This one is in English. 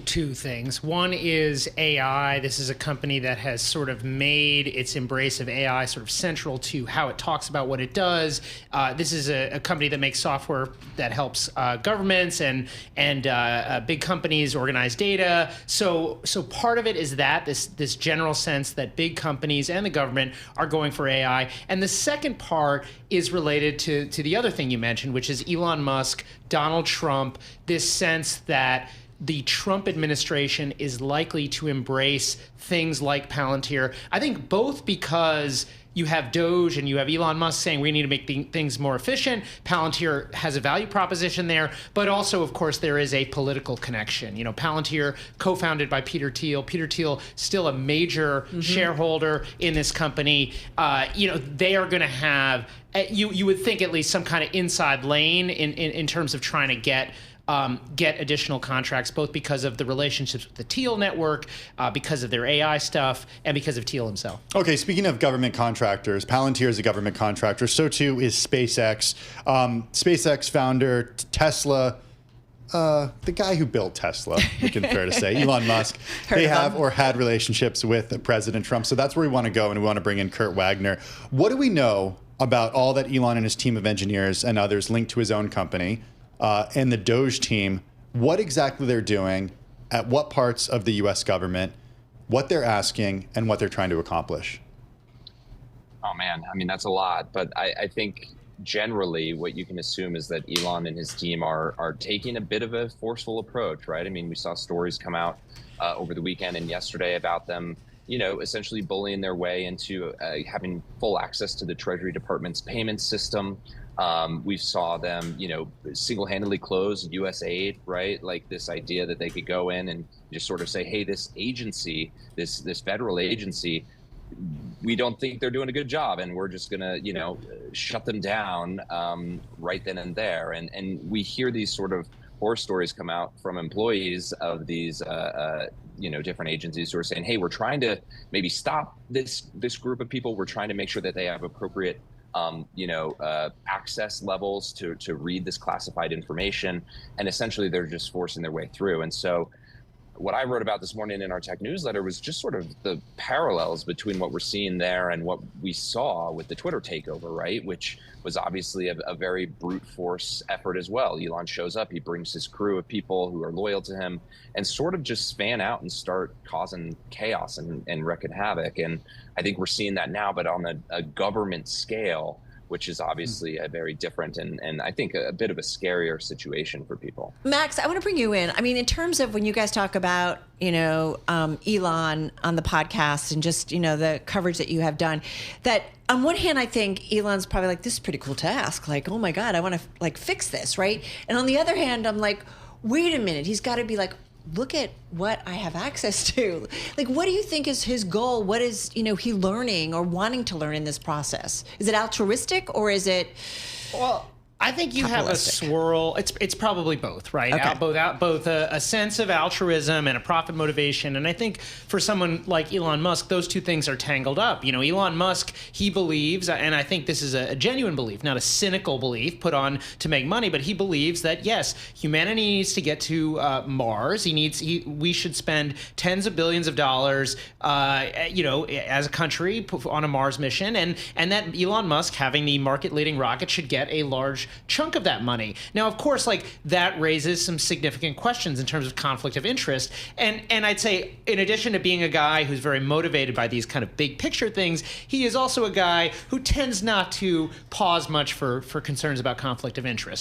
two things. One is AI. This is a company that has sort of made its embrace of AI sort of central to how it talks about what it does. This is a company that makes software that helps governments and big companies organize data. So part of it is that this general sense that big companies and the government are going for AI. And the second part is related to the other thing you mentioned, which is Elon Musk, Donald Trump, this sense that the Trump administration is likely to embrace things like Palantir. I think both because you have Doge and you have Elon Musk saying we need to make things more efficient. Palantir has a value proposition there, but also, of course, there is a political connection. You know, Palantir, co-founded by Peter Thiel. Peter Thiel, still a major shareholder in this company. They are going to have, you would think, at least some kind of inside lane in terms of trying to get additional contracts, both because of the relationships with the Thiel network, because of their AI stuff, and because of Thiel himself. Okay, speaking of government contractors, Palantir is a government contractor. So too is SpaceX. SpaceX founder, Tesla, the guy who built Tesla, we can fair to say, Elon Musk, they have or had relationships with President Trump. So that's where we want to go, and we want to bring in Kurt Wagner. What do we know about all that Elon and his team of engineers and others linked to his own company? And the Doge team, what exactly they're doing, at what parts of the U.S. government, what they're asking, and what they're trying to accomplish? Oh, man. I mean, that's a lot. But I think generally what you can assume is that Elon and his team are taking a bit of a forceful approach, right? I mean, we saw stories come out over the weekend and yesterday about them, essentially bullying their way into having full access to the Treasury Department's payment system. We saw them, single-handedly close USAID, right? Like this idea that they could go in and just sort of say, hey, this agency, this federal agency, we don't think they're doing a good job, and we're just going to, shut them down right then and there. And we hear these sort of horror stories come out from employees of these, different agencies who are saying, hey, we're trying to maybe stop this group of people. We're trying to make sure that they have appropriate access levels to read this classified information, and essentially they're just forcing their way through. And so what I wrote about this morning in our tech newsletter was just sort of the parallels between what we're seeing there and what we saw with the Twitter takeover, right? Which was obviously a very brute force effort as well. Elon shows up, he brings his crew of people who are loyal to him and sort of just fan out and start causing chaos and wreaking havoc. And I think we're seeing that now, but on a government scale, which is obviously a very different and I think a bit of a scarier situation for people. Max, I want to bring you in. I mean, in terms of when you guys talk about, Elon on the podcast and just, the coverage that you have done, that on one hand, I think Elon's probably like, this is a pretty cool task. Like, oh my God, I want to fix this, right? And on the other hand, I'm like, wait a minute, he's got to be like, look at what I have access to. Like, what do you think is his goal? What is, he learning or wanting to learn in this process? Is it altruistic or is it? Well, I think you have a swirl. It's probably both, right? Okay. Both a sense of altruism and a profit motivation. And I think for someone like Elon Musk, those two things are tangled up. Elon Musk, he believes, and I think this is a genuine belief, not a cynical belief put on to make money, but he believes that yes, humanity needs to get to Mars. We should spend tens of billions of dollars, as a country on a Mars mission, and that Elon Musk, having the market-leading rocket, should get a large chunk of that money. Now, of course, that raises some significant questions in terms of conflict of interest. And I'd say, in addition to being a guy who's very motivated by these kind of big picture things, he is also a guy who tends not to pause much for concerns about conflict of interest.